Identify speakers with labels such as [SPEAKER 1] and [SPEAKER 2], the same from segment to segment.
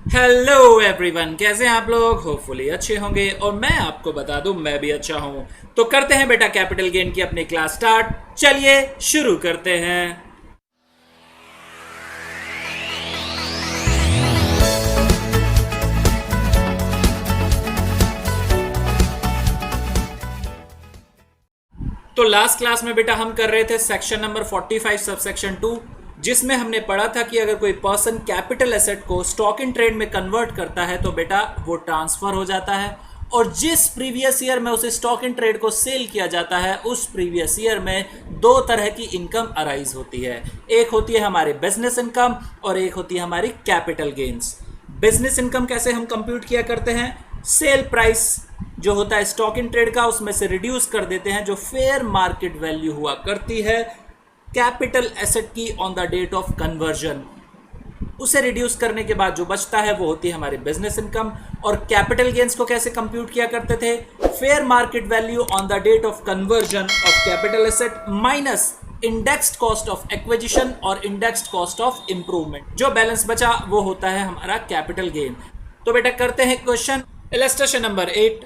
[SPEAKER 1] Hello everyone, कैसे हैं आप लोग। होपफुली अच्छे होंगे और मैं आपको बता दूं मैं भी अच्छा हूं। तो करते हैं बेटा कैपिटल गेन की अपनी क्लास स्टार्ट। चलिए शुरू करते हैं। तो लास्ट क्लास में बेटा हम कर रहे थे सेक्शन नंबर 45 सब सेक्शन 2, जिसमें हमने पढ़ा था कि अगर कोई पर्सन कैपिटल एसेट को स्टॉक इन ट्रेड में कन्वर्ट करता है तो बेटा वो ट्रांसफर हो जाता है, और जिस प्रीवियस ईयर में उसे स्टॉक इन ट्रेड को सेल किया जाता है उस प्रीवियस ईयर में दो तरह की इनकम अराइज होती है। एक होती है हमारी बिजनेस इनकम और एक होती है हमारी कैपिटल गेन्स। बिजनेस इनकम कैसे हम कंप्यूट किया करते हैं, सेल प्राइस जो होता है स्टॉक इन ट्रेड का उसमें से रिड्यूस कर देते हैं जो फेयर मार्केट वैल्यू हुआ करती है कैपिटल एसेट की on the date of conversion. उसे रिड्यूस करने के बाद जो बचता है वो होती है हमारी बिजनेस इनकम। और कैपिटल गेन्स को कैसे कंप्यूट किया करते थे, fair market value on the date of conversion of capital asset minus indexed cost of acquisition और इंडेक्स्ड कॉस्ट ऑफ इंप्रूवमेंट। जो बैलेंस बचा वो होता है हमारा कैपिटल गेन। तो बेटा करते हैं question. Illustration number 8।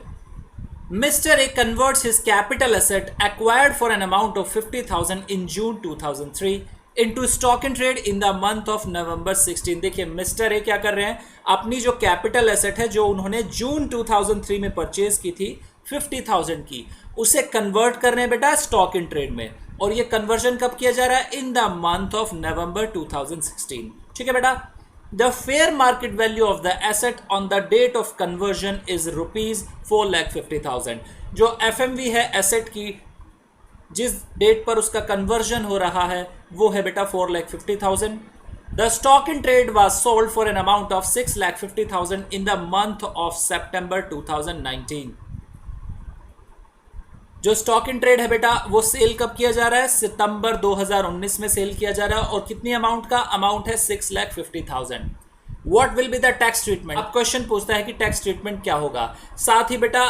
[SPEAKER 1] Mr. A converts his capital asset acquired for an amount of 50,000 in June 2003 into stock in trade in the month of November 16। देखिए मिस्टर ए क्या कर रहे हैं, अपनी जो कैपिटल एसेट है जो उन्होंने जून 2003 में परचेज की थी 50,000 की, उसे कन्वर्ट कर रहे हैं बेटा स्टॉक इन ट्रेड में। और ये कन्वर्जन कब किया जा रहा है, in the month of November 2016। ठीक है बेटा। The fair market value of the asset on the date of conversion is rupees 4,50,000। जो FMV है एसेट की, जिस डेट पर उसका कन्वर्जन हो रहा है वो है बेटा 4,50,000। The stock in trade was sold for an amount of 6,50,000 in the month of September 2019। जो स्टॉक इन ट्रेड है बेटा वो सेल कब किया जा रहा है, सितंबर 2019 में सेल किया जा रहा है। और कितनी अमाउंट का, अमाउंट है 6,50,000। What will be the tax treatment. अब क्वेश्चन पूछता है कि टैक्स ट्रीटमेंट क्या होगा। साथ ही बेटा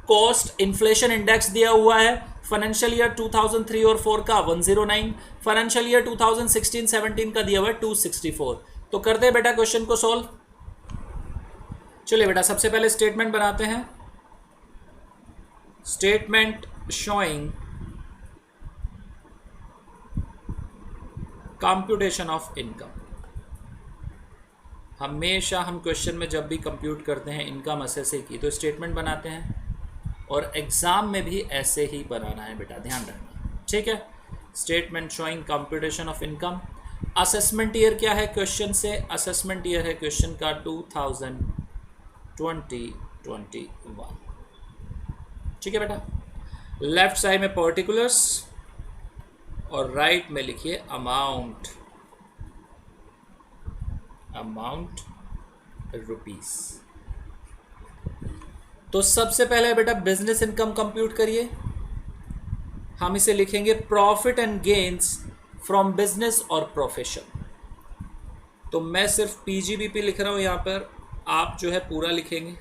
[SPEAKER 1] कॉस्ट इन्फ्लेशन इंडेक्स दिया हुआ है फाइनेंशियल ईयर 2003 और 4 का 109, फाइनेंशियल ईयर 2016-17 का दिया हुआ है 264। तो करते हैं बेटा क्वेश्चन को सॉल्व। चलिए बेटा सबसे पहले स्टेटमेंट बनाते हैं। Statement showing computation of income। हमेशा हम क्वेश्चन में जब भी कंप्यूट करते हैं इनकम असेसे की तो स्टेटमेंट बनाते हैं, और एग्जाम में भी ऐसे ही बनाना है बेटा, ध्यान रखना। ठीक है। Statement showing computation of income. Assessment year क्या है क्वेश्चन से, असेसमेंट ईयर है क्वेश्चन का 2021। ठीक है बेटा। लेफ्ट साइड में पर्टिकुलर्स और राइट में लिखिए अमाउंट रुपीस। तो सबसे पहले बेटा बिजनेस इनकम कंप्यूट करिए। हम इसे लिखेंगे profit and gains from business और प्रोफेशन। तो मैं सिर्फ पीजीबीपी लिख रहा हूं यहां पर, आप जो है पूरा लिखेंगे।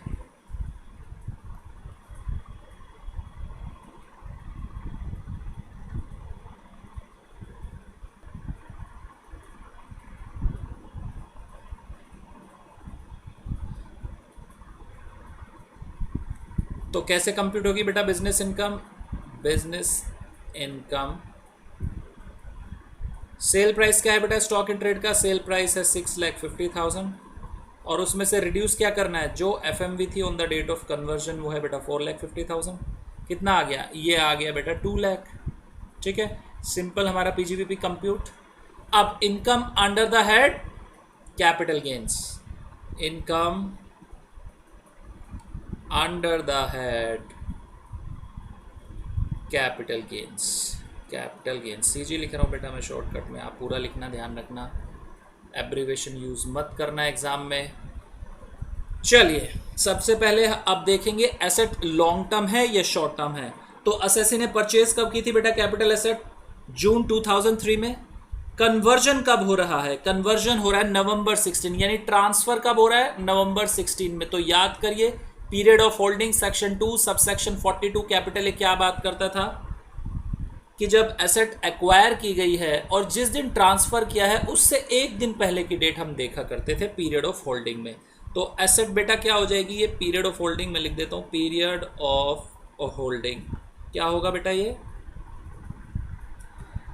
[SPEAKER 1] तो कैसे कंप्यूट होगी बेटा बिजनेस इनकम, सेल प्राइस क्या है बेटा स्टॉक इन ट्रेड का, सेल प्राइस है 6,50,000, और उसमें से रिड्यूस क्या करना है, जो एफएमवी थी on the date of conversion वो है बेटा 4,50,000। कितना आ गया, ये आ गया बेटा 2 लाख। ठीक है, सिंपल हमारा पीजीबीपी कंप्यूट। अब income under the head capital gains, income under the head capital gains, CG लिख रहा हूँ बेटा मैं शॉर्टकट में, आप पूरा लिखना, ध्यान रखना, एब्रीवेशन यूज मत करना एग्जाम में। चलिए सबसे पहले अब देखेंगे एसेट लॉन्ग टर्म है या शॉर्ट टर्म है। तो असेसी ने परचेज कब की थी बेटा कैपिटल एसेट, जून 2003 में। कन्वर्जन कब हो रहा है, कन्वर्जन हो रहा है नवंबर 16, यानी ट्रांसफर कब हो रहा है, नवंबर 16 में। तो याद करिए period of holding section 2 subsection 42 capital A क्या बात करता था, कि जब एसेट एक्वायर की गई है और जिस दिन ट्रांसफ़र किया है उससे एक दिन पहले की डेट हम देखा करते थे पीरियड ऑफ होल्डिंग में। तो एसेट बेटा क्या हो जाएगी, ये पीरियड ऑफ होल्डिंग में लिख देता हूँ, पीरियड ऑफ होल्डिंग क्या होगा बेटा,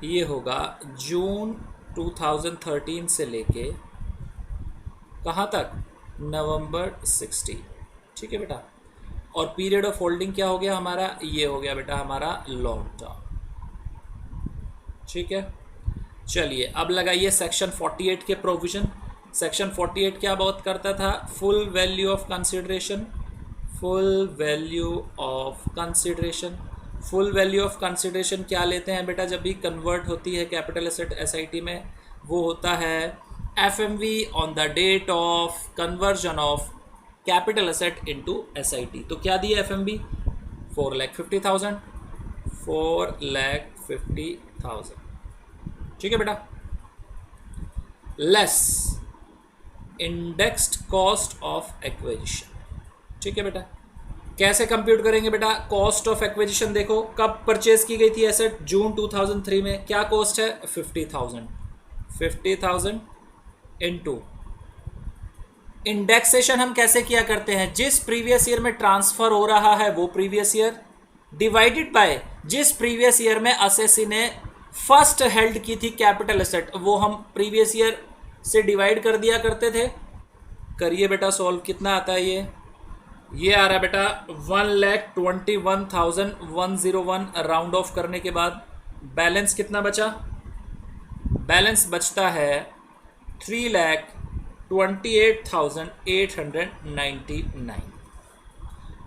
[SPEAKER 1] ये होगा जून 2013 से लेके कहाँ तक, नवंबर 60। ठीक है बेटा। और पीरियड ऑफ होल्डिंग क्या हो गया हमारा, ये हो गया बेटा हमारा लॉन्ग टर्म। ठीक है, चलिए अब लगाइए सेक्शन 48 के प्रोविजन। सेक्शन 48 क्या बात करता था, full value of consideration. Full value of consideration, full value of consideration क्या लेते हैं बेटा जब भी कन्वर्ट होती है कैपिटल एसेट एसआईटी में, वो होता है FMV on the date of conversion of capital asset into SIT. तो क्या दिया एफएमवी, 4,50,000, 4,50,000। ठीक है बेटा, less indexed cost of acquisition. ठीक है बेटा, कैसे कंप्यूट करेंगे बेटा, कॉस्ट ऑफ एक्विजिशन देखो कब परचेज की गई थी एसेट, जून 2003 में। क्या कॉस्ट है, 50,000, 50,000 इनटू इंडेक्सेशन हम कैसे किया करते हैं, जिस प्रीवियस ईयर में ट्रांसफर हो रहा है वो प्रीवियस ईयर डिवाइडेड बाय जिस प्रीवियस ईयर में असेसी ने फर्स्ट हेल्ड की थी कैपिटल एसेट, वो हम प्रीवियस ईयर से डिवाइड कर दिया करते थे। करिए बेटा सॉल्व, कितना आता है ये आ रहा है बेटा 1,21,101 राउंड ऑफ करने के बाद बैलेंस कितना बचा, बैलेंस बचता है 3,28,899।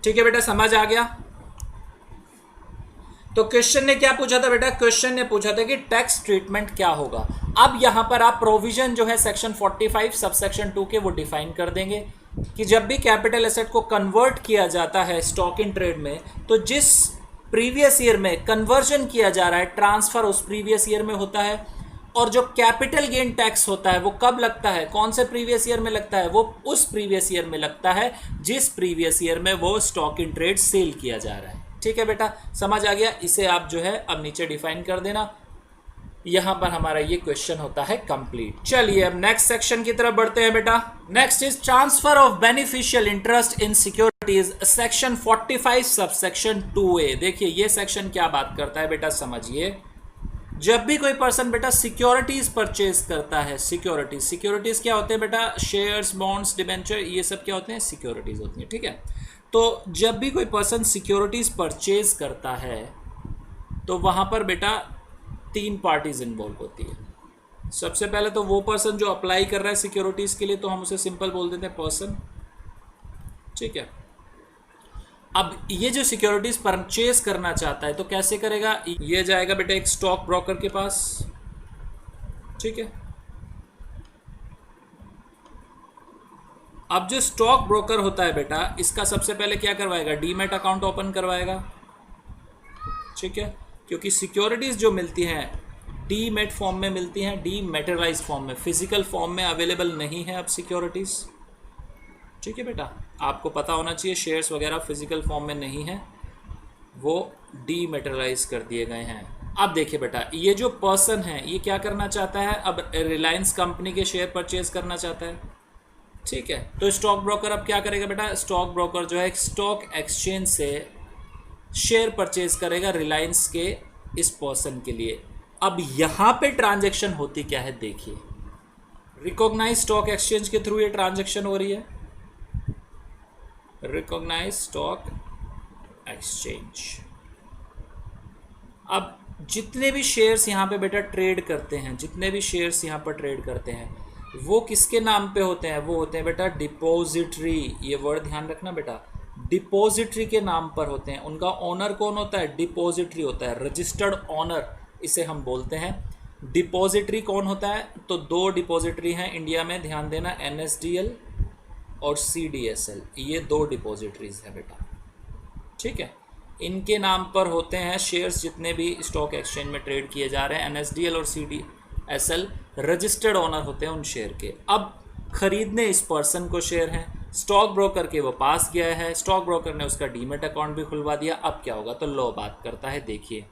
[SPEAKER 1] ठीक है बेटा, समझ आ गया। तो क्वेश्चन ने क्या पूछा था बेटा, क्वेश्चन ने पूछा था कि टैक्स ट्रीटमेंट क्या होगा। अब यहां पर आप प्रोविजन जो है सेक्शन 45 सबसेक्शन 2 के वो डिफाइन कर देंगे कि जब भी कैपिटल एसेट को कन्वर्ट किया जाता है स्टॉक इन ट्रेड में, तो जिस प्रीवियस ईयर में कन्वर्जन किया जा रहा है ट्रांसफर उस प्रीवियस ईयर में होता है, और जो कैपिटल गेन टैक्स होता है वो कब लगता है, कौन से प्रीवियस ईयर में लगता है, वो उस प्रीवियस ईयर में लगता है जिस प्रीवियस ईयर में वो स्टॉक इन ट्रेड सेल किया जा रहा है। ठीक है बेटा, समझ आ गया। इसे आप जो है अब नीचे डिफाइन कर देना। यहां पर हमारा ये क्वेश्चन होता है कंप्लीट। चलिए अब नेक्स्ट सेक्शन की तरफ बढ़ते हैं बेटा। Next is transfer of beneficial interest in securities, section 45 subsection 2A। देखिए ये सेक्शन क्या बात करता है बेटा, समझिए। जब भी कोई पर्सन बेटा सिक्योरिटीज परचेज करता है, सिक्योरिटीज क्या होते हैं बेटा, शेयर्स, बॉन्ड्स, डिबेंचर, ये सब क्या होते हैं, सिक्योरिटीज होती हैं। ठीक है, तो जब भी कोई पर्सन सिक्योरिटीज परचेज करता है तो वहां पर बेटा 3 पार्टीज इन्वॉल्व होती है। सबसे पहले तो वो पर्सन जो अप्लाई कर रहा है सिक्योरिटीज के लिए, तो हम उसे सिंपल बोल देते हैं पर्सन। ठीक है, अब ये जो सिक्योरिटीज परचेज करना चाहता है तो कैसे करेगा, ये जाएगा बेटा एक स्टॉक ब्रोकर के पास। ठीक है, अब जो स्टॉक ब्रोकर होता है बेटा, इसका सबसे पहले क्या करवाएगा, डीमैट अकाउंट ओपन करवाएगा। ठीक है, क्योंकि सिक्योरिटीज जो मिलती हैं डीमैट फॉर्म में मिलती हैं, डीमैटेरियलाइज फॉर्म में, फिजिकल फॉर्म में अवेलेबल नहीं है अब सिक्योरिटीज। ठीक है बेटा, आपको पता होना चाहिए शेयर्स वगैरह फिजिकल फॉर्म में नहीं है, वो डीमैटेरियलाइज कर दिए गए हैं। अब देखिए बेटा, ये जो पर्सन है ये क्या करना चाहता है, अब रिलायंस कंपनी के शेयर परचेज करना चाहता है। ठीक है, तो स्टॉक ब्रोकर अब क्या करेगा बेटा, स्टॉक ब्रोकर जो है स्टॉक एक्सचेंज से शेयर परचेज करेगा रिलायंस के इस पर्सन के लिए। अब यहां पे ट्रांजैक्शन होती क्या है, देखिए रिकॉग्नाइज स्टॉक एक्सचेंज के थ्रू ये ट्रांजैक्शन हो रही है, रिकॉग्नाइज स्टॉक एक्सचेंज। अब जितने भी शेयर्स यहां पे बेटा ट्रेड करते हैं, जितने भी शेयर्स यहां पर ट्रेड करते हैं वो किसके नाम पे होते हैं, वो होते हैं बेटा डिपॉजिटरी। ये वर्ड ध्यान रखना बेटा, डिपॉजिटरी के नाम पर होते हैं। उनका ओनर कौन होता है, डिपॉजिटरी होता है, रजिस्टर्ड ओनर इसे हम बोलते हैं। डिपॉजिटरी कौन होता है, तो 2 डिपॉजिटरी हैं इंडिया में, ध्यान देना, NSDL और CDSL, ये 2 डिपॉजिटरीज हैं बेटा। ठीक है, इनके नाम पर होते हैं शेयर्स जितने भी स्टॉक एक्सचेंज में ट्रेड किए जा रहे हैं। NSDL और CDSL रजिस्टर्ड ओनर होते हैं उन शेयर के। अब खरीदने इस पर्सन को शेयर हैं, स्टॉक ब्रोकर के वो पास गया है, स्टॉक ब्रोकर ने उसका डीमैट अकाउंट भी खुलवा दिया। अब क्या होगा, तो लो बात करता है, देखिए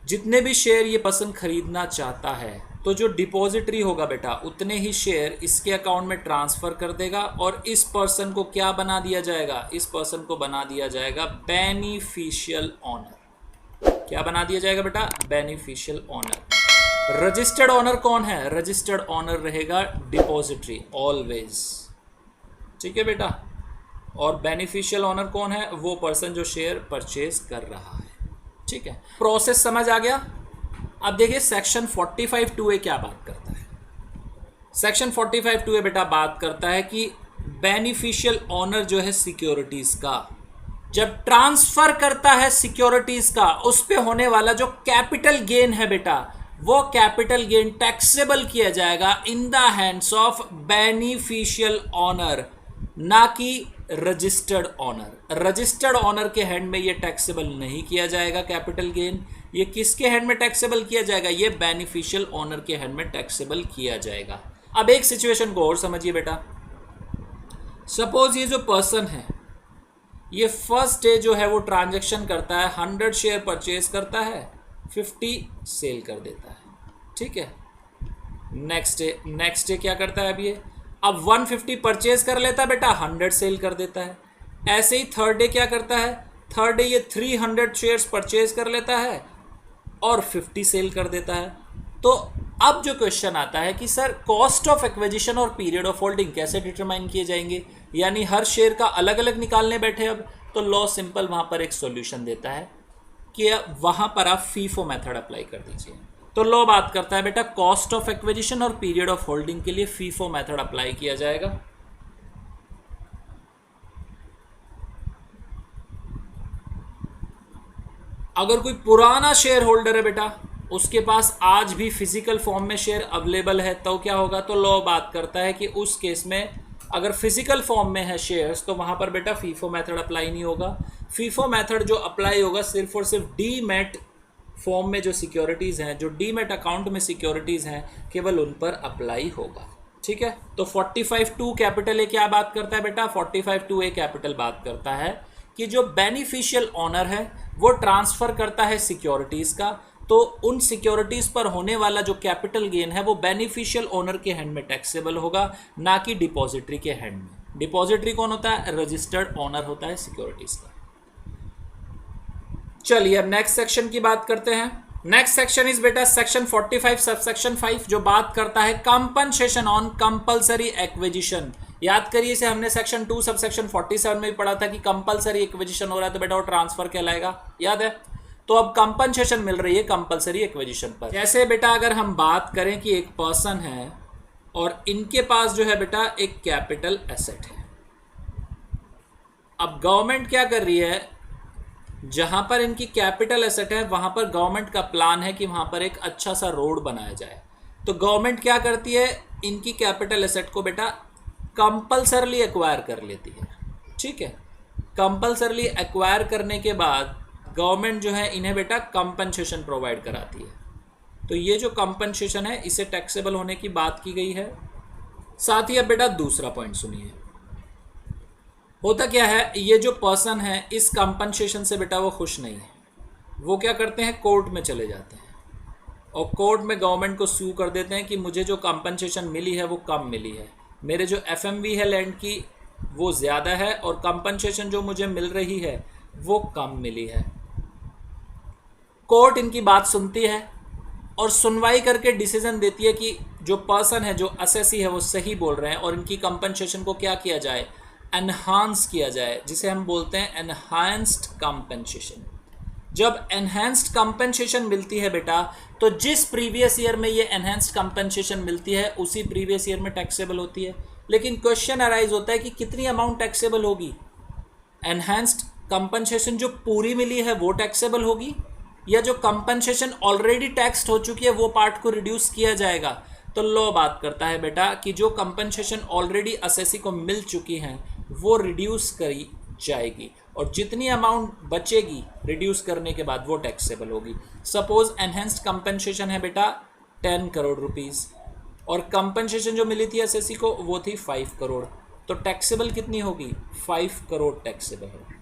[SPEAKER 1] जितने भी शेयर ये पर्सन खरीदना चाहता है तो जो डिपॉजिटरी होगा बेटा उतने ही शेयर इसके अकाउंट में ट्रांसफर कर देगा और इस पर्सन को क्या बना दिया जाएगा, इस पर्सन को बना दिया जाएगा बेनिफिशियल ओनर। क्या बना दिया जाएगा बेटा, बेनिफिशियल ओनर। रजिस्टर्ड ओनर कौन है, रजिस्टर्ड ओनर रहेगा डिपॉजिटरी ऑलवेज, ठीक है बेटा। और बेनिफिशियल ओनर कौन है, वो पर्सन जो शेयर परचेज कर रहा है, ठीक है। प्रोसेस समझ आ गया। अब देखिए सेक्शन 45(2)(a) क्या बात करता है। सेक्शन 45(2)(a) बेटा बात करता है कि बेनिफिशियल ओनर जो है सिक्योरिटीज का जब ट्रांसफर करता है सिक्योरिटीज का, उस पे होने वाला जो कैपिटल गेन है बेटा, वो कैपिटल गेन टैक्सेबल किया जाएगा in the hands of beneficial owner, ना कि रजिस्टर्ड ओनर। रजिस्टर्ड ओनर के हैंड में ये टैक्सेबल नहीं किया जाएगा कैपिटल गेन। ये किसके हैंड में टैक्सेबल किया जाएगा, ये बेनिफिशियल ओनर के हैंड में टैक्सेबल किया जाएगा। अब एक सिचुएशन को और समझिए बेटा। सपोज ये जो पर्सन है ये फर्स्ट डे जो है वो ट्रांजैक्शन करता है, 100 शेयर परचेज करता है, 50 सेल कर देता है, ठीक है। नेक्स्ट डे क्या करता है, अब 150 परचेज कर लेता है बेटा, 100 सेल कर देता है। ऐसे ही थर्ड डे क्या करता है, थर्ड डे ये 300 शेयर्स परचेज कर लेता है और 50 सेल कर देता है। तो अब जो क्वेश्चन आता है कि सर कॉस्ट ऑफ एक्विजिशन और पीरियड ऑफ होल्डिंग कैसे डिटरमाइन किए जाएंगे, यानी हर शेयर का अलग अलग निकालने बैठे। अब तो लॉ सिंपल वहाँ पर एक सॉल्यूशन देता है कि वहाँ पर आप फीफो मेथड अप्लाई कर दीजिए। तो लॉ बात करता है बेटा कॉस्ट ऑफ एक्विजिशन और पीरियड ऑफ होल्डिंग के लिए फीफो मेथड अप्लाई किया जाएगा। अगर कोई पुराना शेयर होल्डर है बेटा, उसके पास आज भी फिजिकल फॉर्म में शेयर अवेलेबल है, तो क्या होगा, तो लॉ बात करता है कि उस केस में अगर फिजिकल फॉर्म में है शेयर्स तो वहां पर बेटा फीफो मेथड अप्लाई नहीं होगा। फीफो मेथड जो अप्लाई होगा सिर्फ और सिर्फ डीमैट फॉर्म में जो सिक्योरिटीज़ हैं, जो डीमैट अकाउंट में सिक्योरिटीज़ हैं, केवल उन पर अप्लाई होगा, ठीक है। तो 45(2) कैपिटल ए क्या बात करता है बेटा, 45(2)(a) कैपिटल बात करता है कि जो बेनिफिशियल ओनर है वो ट्रांसफ़र करता है सिक्योरिटीज़ का, तो उन सिक्योरिटीज़ पर होने वाला जो कैपिटल गेन है वो बेनिफिशियल ओनर के हैंड में टैक्सेबल होगा, ना कि डिपॉजिटरी के हैंड में। डिपॉजिटरी कौन होता है, रजिस्टर्ड ओनर होता है सिक्योरिटीज़ का। चलिए अब नेक्स्ट सेक्शन की बात करते हैं। नेक्स्ट सेक्शन इज बेटा सेक्शन 45 सबसेक्शन 5 जो बात करता है कंपनसेशन ऑन कंपलसरी एक्विजिशन। याद करिए इसे हमने सेक्शन 2 सबसेक्शन 47 में भी पढ़ा था कि कंपलसरी एक्विजिशन हो रहा है तो बेटा वो ट्रांसफर कहलाएगा, याद है। तो अब कंपनसेशन मिल रही है कंपलसरी एक्विजिशन पर। जैसे बेटा अगर हम बात करें कि एक पर्सन है और इनके पास जो है बेटा एक कैपिटल एसेट है। अब गवर्नमेंट क्या कर रही है, जहां पर इनकी कैपिटल एसेट है वहां पर गवर्नमेंट का प्लान है कि वहां पर एक अच्छा सा रोड बनाया जाए। तो गवर्नमेंट क्या करती है, इनकी कैपिटल एसेट को बेटा कंपलसरली एक्वायर कर लेती है, ठीक है। कंपलसरली एक्वायर करने के बाद गवर्नमेंट जो है इन्हें बेटा कंपनसेशन प्रोवाइड कराती है। तो ये जो कंपनसेशन है इसे टैक्सेबल होने की बात की गई है। साथ ही अब बेटा दूसरा पॉइंट सुनिए, होता क्या है, ये जो पर्सन है इस कंपनसेशन से बेटा वो खुश नहीं है। वो क्या करते हैं, कोर्ट में चले जाते हैं और कोर्ट में गवर्नमेंट को सू कर देते हैं कि मुझे जो कंपनसेशन मिली है वो कम मिली है, मेरे जो एफएमवी है लैंड की वो ज़्यादा है और कंपनसेशन जो मुझे मिल रही है वो कम मिली है। कोर्ट इनकी बात सुनती है और सुनवाई करके डिसीजन देती है कि जो पर्सन है, जो असेसी है, वो सही बोल रहे हैं और इनकी कंपनसेशन को क्या किया जाए, एनहांस किया जाए, जिसे हम बोलते हैं एनहांस्ड कंपनसेशन। जब एनहांस्ड कंपनसेशन मिलती है बेटा तो जिस प्रीवियस ईयर में ये एनहांस्ड कंपनसेशन मिलती है उसी प्रीवियस ईयर में टैक्सेबल होती है। लेकिन क्वेश्चन अराइज होता है कि कितनी अमाउंट टैक्सेबल होगी, एनहांस्ड कंपनसेशन जो पूरी मिली है वो टैक्सेबल होगी या जो कंपनसेशन ऑलरेडी टैक्स्ड हो चुकी है वो पार्ट को रिड्यूस किया जाएगा। तो लॉ बात करता है बेटा कि जो कंपनसेशन ऑलरेडी असेसी को मिल चुकी हैं वो रिड्यूस करी जाएगी और जितनी अमाउंट बचेगी रिड्यूस करने के बाद वो टैक्सेबल होगी। सपोज एनहेंस्ड कंपनसेशन है बेटा 10 करोड़ रुपीज़ और कंपनसेशन जो मिली थी एसएससी को वो थी 5 करोड़, तो टैक्सेबल कितनी होगी, 5 करोड़ टैक्सेबल होगी।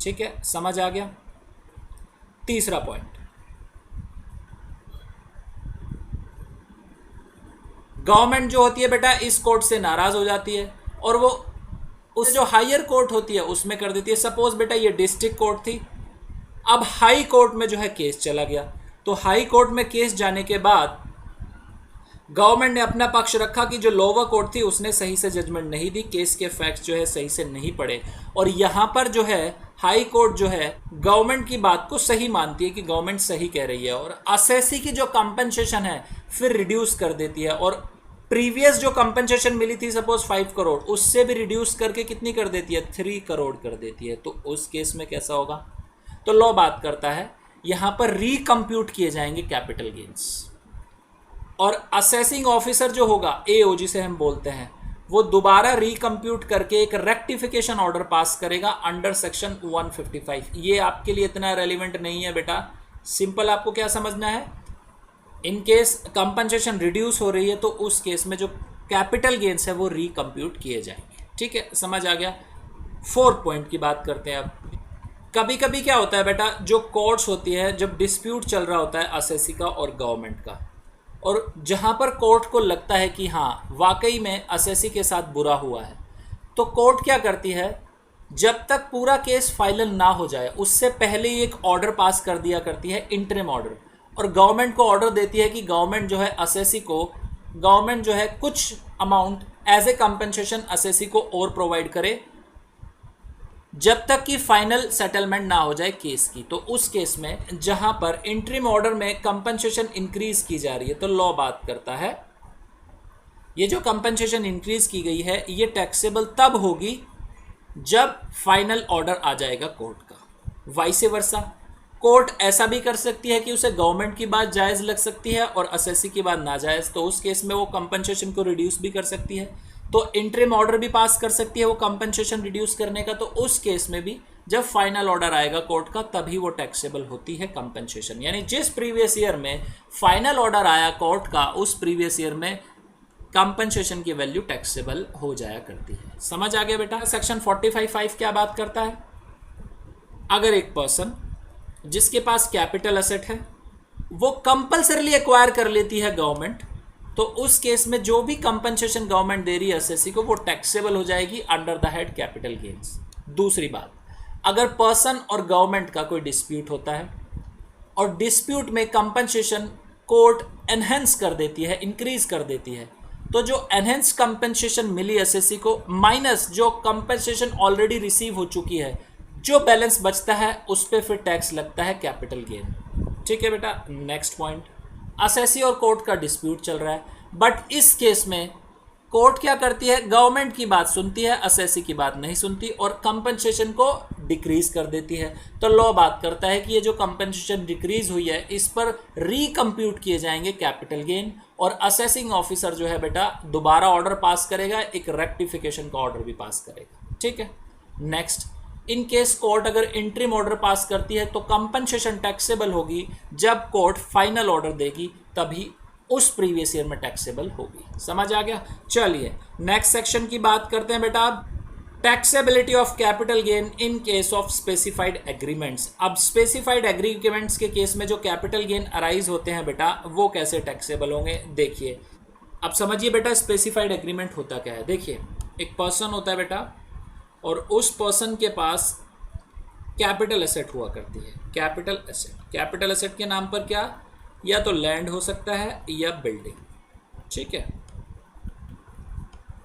[SPEAKER 1] ठीक है, समझ आ गया। तीसरा पॉइंट, गवर्नमेंट जो होती है बेटा इस कोर्ट से नाराज हो जाती है और वो उस जो हायर कोर्ट होती है उसमें कर देती है। सपोज बेटा ये डिस्ट्रिक्ट कोर्ट थी, अब हाई कोर्ट में जो है केस चला गया, तो हाई कोर्ट में केस जाने के बाद गवर्नमेंट ने अपना पक्ष रखा कि जो लोअर कोर्ट थी उसने सही से जजमेंट नहीं दी, केस के फैक्ट्स जो है सही से नहीं पढ़े, और यहाँ पर जो है हाई कोर्ट जो है गवर्नमेंट की बात को सही मानती है कि गवर्नमेंट सही कह रही है और असेसी की जो कंपनसेशन है फिर रिड्यूस कर देती है, और प्रीवियस जो कंपनसेशन मिली थी सपोज 5 करोड़ उससे भी रिड्यूस करके कितनी कर देती है, 3 करोड़ कर देती है। तो उस केस में कैसा होगा, तो लॉ बात करता है यहाँ पर रिकम्प्यूट किए जाएंगे कैपिटल गेन्स, और असेसिंग ऑफिसर जो होगा एओ जिसे हम बोलते हैं वो दोबारा रिकम्प्यूट करके एक रेक्टिफिकेशन ऑर्डर पास करेगा अंडर सेक्शन 155। ये आपके लिए इतना रेलिवेंट नहीं है बेटा, सिंपल आपको क्या समझना है, इन केस कंपनसेशन रिड्यूस हो रही है तो उस केस में जो कैपिटल गेन्स है वो रिकम्प्यूट किए जाएंगे। ठीक है, समझ आ गया। 4 पॉइंट की बात करते हैं अब। कभी कभी क्या होता है बेटा, जो कोर्ट्स होती है जब डिस्प्यूट चल रहा होता है असेसी का और गवर्नमेंट का, और जहाँ पर कोर्ट को लगता है कि हाँ वाकई में असेसी के साथ बुरा हुआ है, तो कोर्ट क्या करती है, जब तक पूरा केस फाइनल ना हो जाए उससे पहले ही एक ऑर्डर पास कर दिया करती है, इंटरिम ऑर्डर, और गवर्नमेंट को ऑर्डर देती है कि गवर्नमेंट जो है असेसी को, गवर्नमेंट जो है कुछ amount as a compensation assessee को और प्रोवाइड करे जब तक कि फाइनल सेटलमेंट ना हो जाए केस की। तो उस केस में जहां पर इंटरिम ऑर्डर में कंपनसेशन इंक्रीज की जा रही है तो लॉ बात करता है ये जो कंपनसेशन इंक्रीज की गई है ये टैक्सेबल तब होगी जब फाइनल ऑर्डर आ जाएगा कोर्ट का। वाइस वर्सा, कोर्ट ऐसा भी कर सकती है कि उसे गवर्नमेंट की बात जायज़ लग सकती है और असेसी की बात नाजायज़, तो उस केस में वो कंपनसेशन को रिड्यूस भी कर सकती है। तो इंटरिम ऑर्डर भी पास कर सकती है वो कंपनसेशन रिड्यूस करने का, तो उस केस में भी जब फाइनल ऑर्डर आएगा कोर्ट का तभी वो टैक्सेबल होती है कंपनसेशन। यानी जिस प्रीवियस ईयर में फाइनल ऑर्डर आया कोर्ट का उस प्रीवियस ईयर में कंपनसेशन की वैल्यू टैक्सेबल हो जाया करती है। समझ आ गया बेटा। सेक्शन 45(5) क्या बात करता है, अगर एक पर्सन जिसके पास कैपिटल एसेट है वो कंपल्सरीली एक्वायर कर लेती है गवर्नमेंट, तो उस केस में जो भी कंपनसेशन गवर्नमेंट दे रही है एसएससी को वो टैक्सेबल हो जाएगी under the head capital gains. दूसरी बात, अगर पर्सन और गवर्नमेंट का कोई डिस्प्यूट होता है और डिस्प्यूट में कंपनसेशन कोर्ट एनहेंस कर देती है, इंक्रीज कर देती है, तो जो एनहेंस कंपनसेशन मिली एसएससी को माइनस जो कंपनसेशन ऑलरेडी रिसीव हो चुकी है, जो बैलेंस बचता है उस पर फिर टैक्स लगता है कैपिटल गेन। ठीक है बेटा। नेक्स्ट पॉइंट, असेसी और कोर्ट का डिस्प्यूट चल रहा है, बट इस केस में कोर्ट क्या करती है, गवर्नमेंट की बात सुनती है, असेसी की बात नहीं सुनती और कंपनसेशन को डिक्रीज कर देती है। तो लॉ बात करता है कि ये जो कंपनसेशन डिक्रीज हुई है इस पर रिकम्प्यूट किए जाएंगे कैपिटल गेन, और असेसिंग ऑफिसर जो है बेटा दोबारा ऑर्डर पास करेगा, एक रेक्टिफिकेशन का ऑर्डर भी पास करेगा। ठीक है। नेक्स्ट, इन केस कोर्ट अगर इंटरिम ऑर्डर पास करती है तो कंपनसेशन टैक्सेबल होगी जब कोर्ट फाइनल ऑर्डर देगी, तभी उस प्रीवियस ईयर में टैक्सेबल होगी। समझ आ गया। चलिए नेक्स्ट सेक्शन की बात करते हैं बेटा। अब taxability of capital gain in case of specified agreements. अब स्पेसिफाइड एग्रीमेंट्स के केस में जो कैपिटल गेन अराइज होते हैं बेटा वो कैसे टैक्सेबल होंगे, देखिए। अब समझिए बेटा स्पेसिफाइड एग्रीमेंट होता क्या है। देखिए, एक पर्सन होता है बेटा और उस पर्सन के पास कैपिटल एसेट हुआ करती है। कैपिटल एसेट, कैपिटल एसेट के नाम पर क्या, या तो लैंड हो सकता है या बिल्डिंग। ठीक है।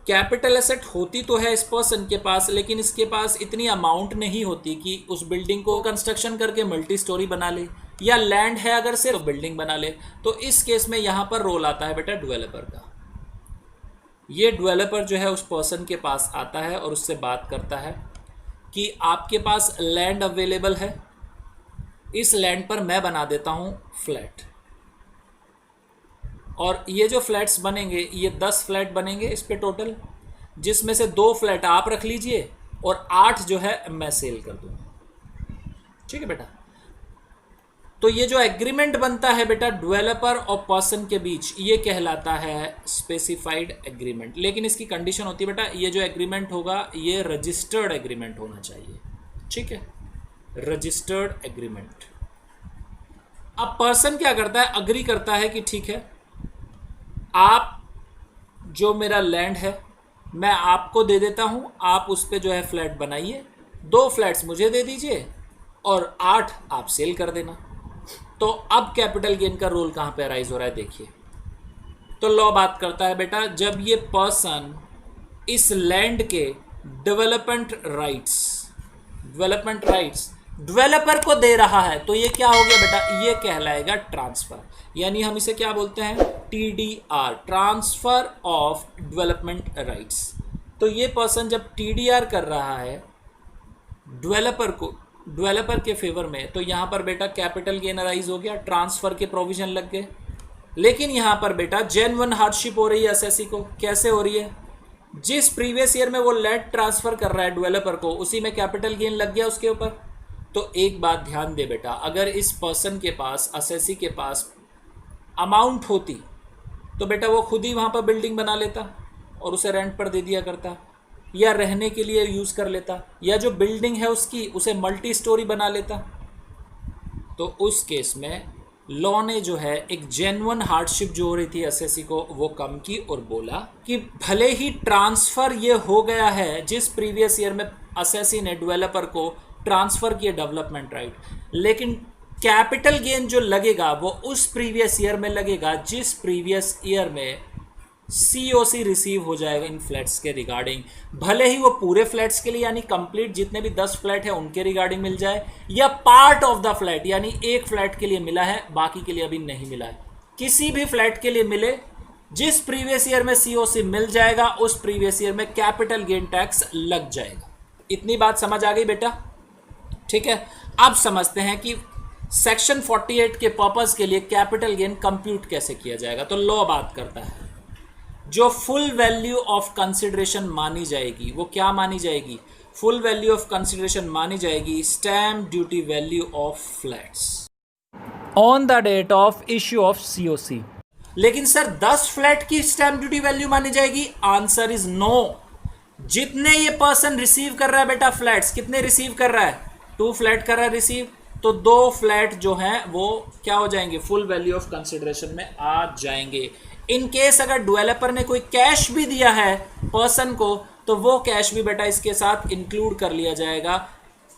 [SPEAKER 1] कैपिटल एसेट होती तो है इस पर्सन के पास, लेकिन इसके पास इतनी अमाउंट नहीं होती कि उस बिल्डिंग को कंस्ट्रक्शन करके मल्टी स्टोरी बना ले, या लैंड है अगर सिर्फ बिल्डिंग बना ले। तो इस केस में यहाँ पर रोल आता है बेटा डेवलपर का। ये डेवलपर जो है उस पर्सन के पास आता है और उससे बात करता है कि आपके पास लैंड अवेलेबल है, इस लैंड पर मैं बना देता हूँ फ्लैट, और ये जो फ्लैट्स बनेंगे ये 10 फ्लैट बनेंगे इस पे टोटल, जिसमें से 2 फ्लैट आप रख लीजिए और 8 जो है मैं सेल कर दूँगा। ठीक है बेटा। तो ये जो एग्रीमेंट बनता है बेटा डेवलपर और पर्सन के बीच, ये कहलाता है स्पेसिफाइड एग्रीमेंट। लेकिन इसकी कंडीशन होती है बेटा, ये जो एग्रीमेंट होगा ये रजिस्टर्ड एग्रीमेंट होना चाहिए। ठीक है, रजिस्टर्ड एग्रीमेंट। अब पर्सन क्या करता है, अग्री करता है कि ठीक है आप जो मेरा लैंड है मैं आपको दे देता हूँ, आप उस पर जो है फ्लैट बनाइए, 2 फ्लैट्स मुझे दे दीजिए और 8 आप सेल कर देना। तो अब कैपिटल गेन का रोल कहाँ पे अराइज हो रहा है देखिए। तो लॉ बात करता है बेटा, जब ये पर्सन इस लैंड के डेवलपमेंट राइट्स डेवलपर को दे रहा है तो ये क्या हो गया बेटा, ये कहलाएगा ट्रांसफर। यानी हम इसे क्या बोलते हैं, TDR, transfer of development rights. तो ये पर्सन जब TDR कर रहा है डेवलपर के फेवर में, तो यहाँ पर बेटा कैपिटल गेन अराइज हो गया, ट्रांसफर के प्रोविजन लग गए। लेकिन यहाँ पर बेटा जेन्युइन हार्डशिप हो रही है एसएससी को। कैसे हो रही है, जिस प्रीवियस ईयर में वो लैंड ट्रांसफर कर रहा है डेवलपर को, उसी में कैपिटल गेन लग गया उसके ऊपर। तो एक बात ध्यान दे बेटा, अगर इस पर्सन के पास, एसएससी के पास अमाउंट होती तो बेटा वो खुद ही वहाँ पर बिल्डिंग बना लेता और उसे रेंट पर दे दिया करता, या रहने के लिए यूज़ कर लेता, या जो बिल्डिंग है उसकी उसे मल्टी स्टोरी बना लेता। तो उस केस में लॉ ने जो है एक जेन्युइन हार्डशिप जो हो रही थी एसएससी को वो कम की और बोला कि भले ही ट्रांसफ़र ये हो गया है, जिस प्रीवियस ईयर में एसएससी ने डेवलपर को ट्रांसफ़र किया डेवलपमेंट राइट, लेकिन कैपिटल गेन जो लगेगा वो उस प्रीवियस ईयर में लगेगा जिस प्रीवियस ईयर में COC रिसीव हो जाएगा इन फ्लैट्स के रिगार्डिंग। भले ही वो पूरे फ्लैट्स के लिए यानी कंप्लीट जितने भी 10 फ्लैट है उनके रिगार्डिंग मिल जाए, या पार्ट ऑफ द फ्लैट यानी एक फ्लैट के लिए मिला है बाकी के लिए अभी नहीं मिला है, किसी भी फ्लैट के लिए मिले, जिस प्रीवियस ईयर में COC मिल जाएगा उस प्रीवियस ईयर में कैपिटल गेन टैक्स लग जाएगा। इतनी बात समझ आ गई बेटा, ठीक है। अब समझते हैं कि सेक्शन 48 के पर्पस के लिए कैपिटल गेन कंप्यूट कैसे किया जाएगा। तो लॉ बात करता है, जो फुल वैल्यू ऑफ कंसिडरेशन मानी जाएगी वो क्या मानी जाएगी, फुल वैल्यू ऑफ कंसिडरेशन मानी जाएगी stamp duty value of flats on the date of issue of COC। लेकिन सर 10 फ्लैट की स्टैम्प ड्यूटी वैल्यू मानी जाएगी, आंसर इज नो। जितने ये पर्सन रिसीव कर रहा है बेटा फ्लैट्स, कितने रिसीव कर रहा है, 2 फ्लैट कर रहा है रिसीव, तो 2 फ्लैट जो हैं वो क्या हो जाएंगे, फुल वैल्यू ऑफ कंसिडरेशन में आ जाएंगे। इन केस अगर डेवलपर ने कोई कैश भी दिया है पर्सन को, तो वो कैश भी बेटा इसके साथ इंक्लूड कर लिया जाएगा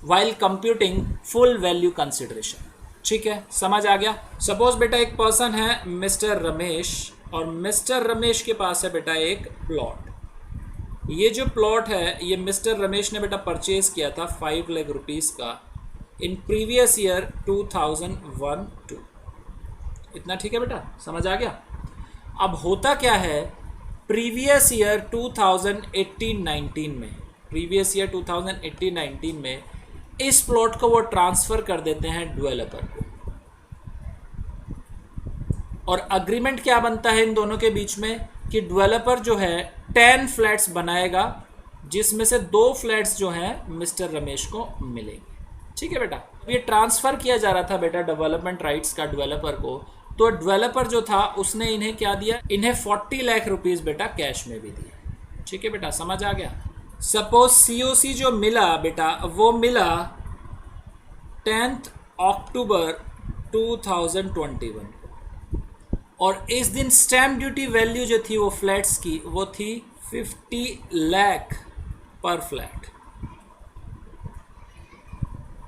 [SPEAKER 1] while computing full value consideration. ठीक है, समझ आ गया। सपोज बेटा एक पर्सन है मिस्टर रमेश, और मिस्टर रमेश के पास है बेटा एक प्लॉट। ये जो प्लॉट है ये मिस्टर रमेश ने बेटा परचेज किया था 5 लाख रुपीज़ का इन प्रीवियस ईयर 2001-2। इतना ठीक है बेटा, समझ आ गया। अब होता क्या है, प्रीवियस ईयर 2018-19 में, प्रीवियस ईयर 2018-19 में इस प्लॉट को वो ट्रांसफ़र कर देते हैं डेवलपर को, और अग्रीमेंट क्या बनता है इन दोनों के बीच में कि डेवलपर जो है 10 फ्लैट्स बनाएगा, जिसमें से 2 फ्लैट्स जो हैं मिस्टर रमेश को मिलेंगे। ठीक है बेटा, ये ट्रांसफ़र किया जा रहा था बेटा डेवलपमेंट राइट्स का डेवलपर को, तो डेवलपर जो था उसने इन्हें क्या दिया, इन्हें 40 लाख रुपीज़ बेटा कैश में भी दिया। ठीक है बेटा, समझ आ गया। सपोज COC जो मिला बेटा वो मिला 10 अक्टूबर 2021 को, और इस दिन स्टैम्प ड्यूटी वैल्यू जो थी वो फ्लैट्स की वो थी 50 लाख पर फ्लैट।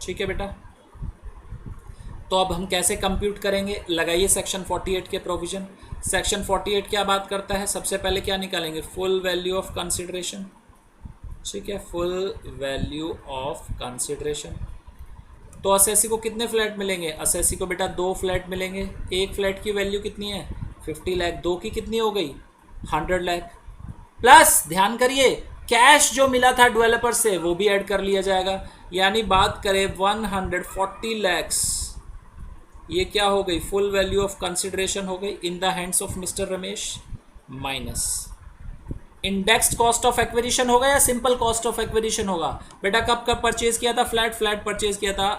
[SPEAKER 1] ठीक है बेटा, तो अब हम कैसे कंप्यूट करेंगे, लगाइए सेक्शन 48 के प्रोविजन। सेक्शन 48 क्या बात करता है, सबसे पहले क्या निकालेंगे, फुल वैल्यू ऑफ कंसिडरेशन। ठीक है, फुल वैल्यू ऑफ कंसिडरेशन। तो एसएससी को कितने फ्लैट मिलेंगे, एसएससी को बेटा 2 फ्लैट मिलेंगे। एक फ्लैट की वैल्यू कितनी है 50 लाख, 2 की कितनी हो गई 100 लाख, प्लस ध्यान करिए कैश जो मिला था डेवलपर से वो भी ऐड कर लिया जाएगा, यानी बात करें 140 लैक्स, ये क्या हो गई, फुल वैल्यू ऑफ कंसिडरेशन हो गई in the hands of mister Ramesh, minus indexed cost of acquisition होगा या सिंपल कॉस्ट ऑफ एक्विजिशन होगा बेटा। कब कब परचेज किया था फ्लैट परचेज किया था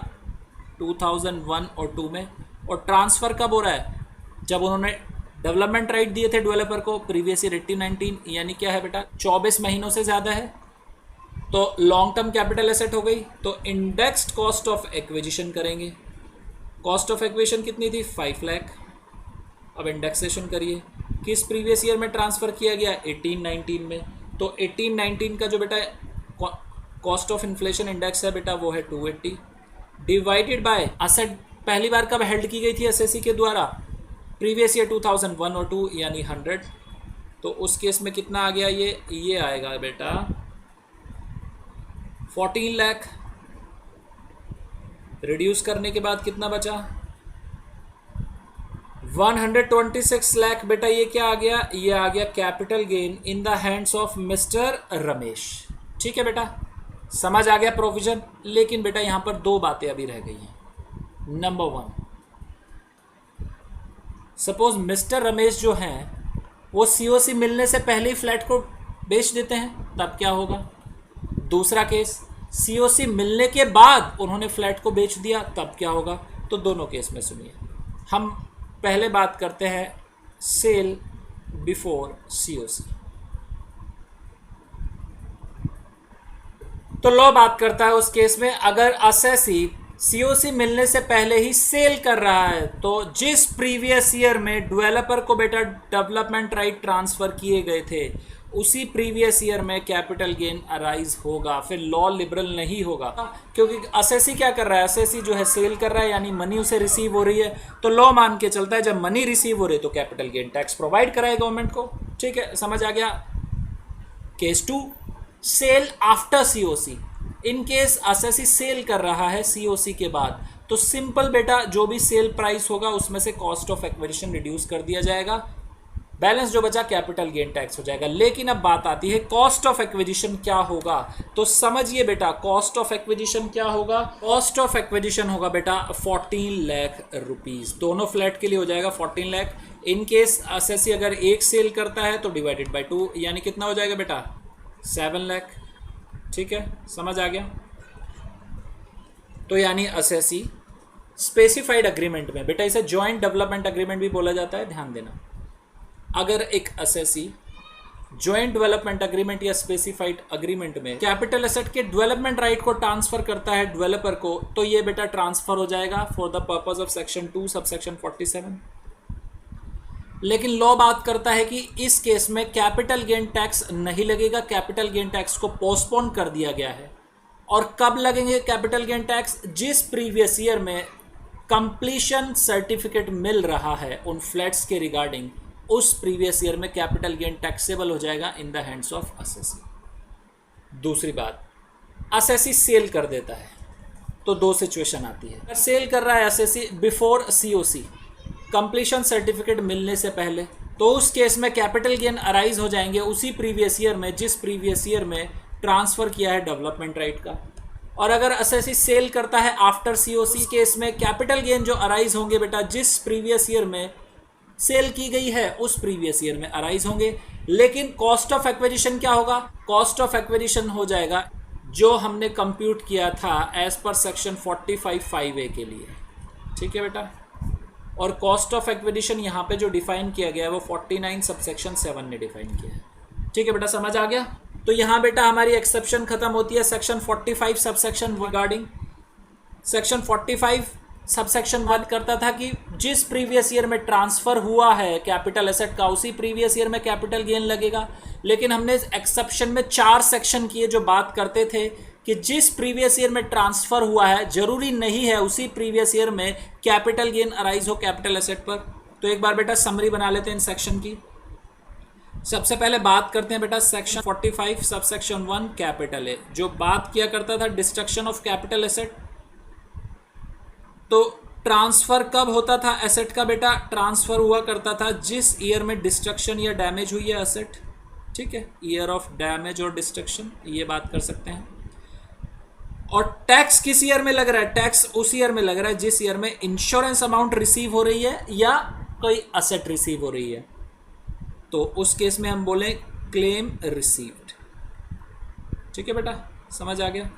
[SPEAKER 1] 2001 और 2 में, और ट्रांसफ़र कब हो रहा है, जब उन्होंने डेवलपमेंट राइट दिए थे डेवलपर को प्रीवियस ईयर 18-19, यानी क्या है बेटा 24 महीनों से ज़्यादा है, तो लॉन्ग टर्म कैपिटल एसेट हो गई। तो इंडेक्स्ड कॉस्ट ऑफ एक्विजिशन करेंगे, कॉस्ट ऑफ एक्विजिशन कितनी थी 5 लाख। अब इंडेक्सेशन करिए, किस प्रीवियस ईयर में ट्रांसफ़र किया गया? 18-19 में। तो 18-19 का जो बेटा कॉस्ट ऑफ इन्फ्लेशन इंडेक्स है बेटा वो है 280 डिवाइडेड बाय असेट पहली बार कब हेल्ड की गई थी एसएससी के द्वारा? प्रीवियस ईयर 2001 और 2 यानी 100। तो उस केस में कितना आ गया? ये आएगा बेटा 14 लाख। रिड्यूस करने के बाद कितना बचा? 126 लाख। बेटा ये क्या आ गया? ये आ गया capital gain in the hands of mister Ramesh. ठीक है बेटा, समझ आ गया प्रोविजन। लेकिन बेटा यहां पर दो बातें अभी रह गई हैं। नंबर 1, सपोज मिस्टर रमेश जो हैं वो सीओसी मिलने से पहले ही फ्लैट को बेच देते हैं, तब क्या होगा? दूसरा केस, सीओसी मिलने के बाद उन्होंने फ्लैट को बेच दिया, तब क्या होगा? तो दोनों केस में सुनिए। हम पहले बात करते हैं सेल बिफोर सीओसी। तो लॉ बात करता है उस केस में अगर असेसी सीओसी मिलने से पहले ही सेल कर रहा है तो जिस प्रीवियस ईयर में डेवलपर को बेटा डेवलपमेंट राइट ट्रांसफर किए गए थे उसी प्रीवियस ईयर में कैपिटल गेन अराइज होगा। फिर लॉ लिबरल नहीं होगा, क्योंकि असेसी क्या कर रहा है? असेसी जो है सेल कर रहा है, यानी मनी उसे रिसीव हो रही है। तो लॉ मान के चलता है जब मनी रिसीव हो रही है तो कैपिटल गेन टैक्स प्रोवाइड कराए गवर्नमेंट को। ठीक है, समझ आ गया। Case 2, sale after COC. In case assessee sale कर रहा है सीओसी के बाद तो सिंपल बेटा जो भी सेल प्राइस होगा उसमें से कॉस्ट ऑफ एक्विजिशन रिड्यूस कर दिया जाएगा, बैलेंस जो बचा कैपिटल गेन टैक्स हो जाएगा। लेकिन अब बात आती है कॉस्ट ऑफ एक्विजिशन क्या होगा? तो समझिए बेटा कॉस्ट ऑफ एक्विजिशन क्या होगा? कॉस्ट ऑफ एक्विजिशन होगा बेटा 14 लाख रुपीज। दोनों फ्लैट के लिए हो जाएगा 14 लाख। इन केस असेसी अगर एक सेल करता है तो डिवाइडेड बाय 2 यानी कितना हो जाएगा बेटा? 7 लाख। ठीक है, समझ आ गया। तो यानी असेसी स्पेसिफाइड अग्रीमेंट में, बेटा इसे जॉइंट डेवलपमेंट अग्रीमेंट भी बोला जाता है, ध्यान देना। अगर एक असेसी जॉइंट डेवलपमेंट अग्रीमेंट या स्पेसिफाइड अग्रीमेंट में कैपिटल एसेट के डेवलपमेंट राइट को ट्रांसफर करता है डेवलपर को तो ये बेटा ट्रांसफर हो जाएगा for the purpose of section 2 sub section 47। लेकिन लॉ बात करता है कि इस केस में कैपिटल गेन टैक्स नहीं लगेगा, कैपिटल गेन टैक्स को पोस्टपोन कर दिया गया है। और कब लगेंगे कैपिटल गेन टैक्स? जिस प्रीवियस ईयर में कंप्लीशन सर्टिफिकेट मिल रहा है उन फ्लैट्स के रिगार्डिंग, उस प्रीवियस ईयर में कैपिटल गेन टैक्सेबल हो जाएगा in the hands of assessee. दूसरी बात, असेसी सेल कर देता है तो दो सिचुएशन आती है। सेल कर रहा है assessee before COC, completion certificate मिलने से पहले, तो उस केस में कैपिटल गेन अराइज हो जाएंगे उसी प्रीवियस ईयर में जिस प्रीवियस ईयर में ट्रांसफर किया है डेवलपमेंट राइट का। और अगर असेसी सेल करता है आफ्टर सीओसी, केस में कैपिटल गेन जो अराइज होंगे बेटा जिस प्रीवियस ईयर में सेल की गई है उस प्रीवियस ईयर में अराइज होंगे। लेकिन कॉस्ट ऑफ एक्विजिशन क्या होगा? कॉस्ट ऑफ एक्विजिशन हो जाएगा जो हमने कंप्यूट किया था एज पर सेक्शन 45(5)(a) के लिए। ठीक है बेटा, और कॉस्ट ऑफ एक्विजिशन यहाँ पे जो डिफाइन किया गया है वो 49 सबसेक्शन 7 ने डिफाइन किया है। ठीक है बेटा, समझ आ गया। तो यहाँ बेटा हमारी एक्सेप्शन खत्म होती है section 45 subsection regarding. Section 45 subsection 1 करता था कि जिस प्रीवियस ईयर में ट्रांसफर हुआ है कैपिटल एसेट का उसी प्रीवियस ईयर में कैपिटल गेन लगेगा। लेकिन हमने एक्सेप्शन में 4 सेक्शन किए जो बात करते थे कि जिस प्रीवियस ईयर में ट्रांसफर हुआ है जरूरी नहीं है उसी प्रीवियस ईयर में कैपिटल गेन अराइज हो कैपिटल एसेट पर। तो एक बार बेटा समरी बना लेते हैं इन सेक्शन की। सबसे पहले बात करते हैं बेटा सेक्शन 45 सबसेक्शन 1 कैपिटल ए, जो बात किया करता था डिस्ट्रक्शन ऑफ कैपिटल एसेट। तो ट्रांसफर कब होता था एसेट का? बेटा ट्रांसफर हुआ करता था जिस ईयर में डिस्ट्रक्शन या डैमेज हुई है एसेट। ठीक है, ईयर ऑफ डैमेज और डिस्ट्रक्शन, ये बात कर सकते हैं। और टैक्स किस ईयर में लग रहा है? टैक्स उस ईयर में लग रहा है जिस ईयर में इंश्योरेंस अमाउंट रिसीव हो रही है या कोई असेट रिसीव हो रही है। तो उस केस में हम बोलें क्लेम रिसीव्ड। ठीक है बेटा, समझ आ गया।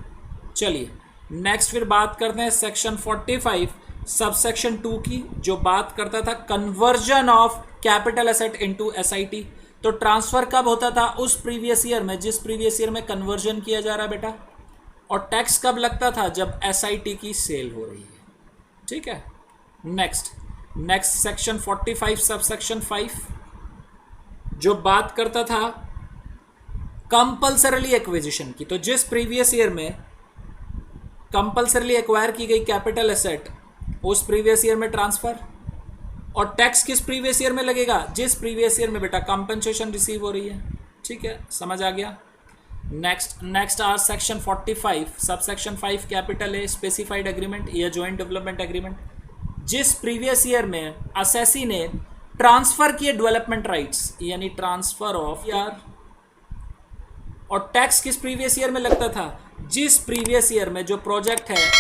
[SPEAKER 1] चलिए नेक्स्ट फिर बात करते हैं सेक्शन 45 सबसेक्शन 2 की, जो बात करता था conversion of capital asset into SIT. तो ट्रांसफर कब होता था? उस प्रीवियस ईयर में जिस प्रीवियस ईयर में कन्वर्जन किया जा रहा है बेटा। और टैक्स कब लगता था? जब एसआईटी की सेल हो रही है। ठीक है, नेक्स्ट सेक्शन 45 सबसेक्शन 5 जो बात करता था कंपल्सरली एक्विजिशन की, तो जिस प्रीवियस ईयर में कंपल्सरली एक्वायर की गई कैपिटल एसेट उस प्रीवियस ईयर में ट्रांसफर, और टैक्स किस प्रीवियस ईयर में लगेगा, जिस प्रीवियस ईयर में बेटा कंपनसेशन रिसीव हो रही है। ठीक है, समझ आ गया। नेक्स्ट आर सेक्शन 45 सब सेक्शन 5 कैपिटल है स्पेसिफाइड एग्रीमेंट या जॉइंट डेवलपमेंट एग्रीमेंट, जिस प्रीवियस ईयर में असेसी ने ट्रांसफर किए डेवलपमेंट राइट्स यानी ट्रांसफर ऑफ ईआर, और टैक्स किस प्रीवियस ईयर में लगता था, जिस प्रीवियस ईयर में जो प्रोजेक्ट है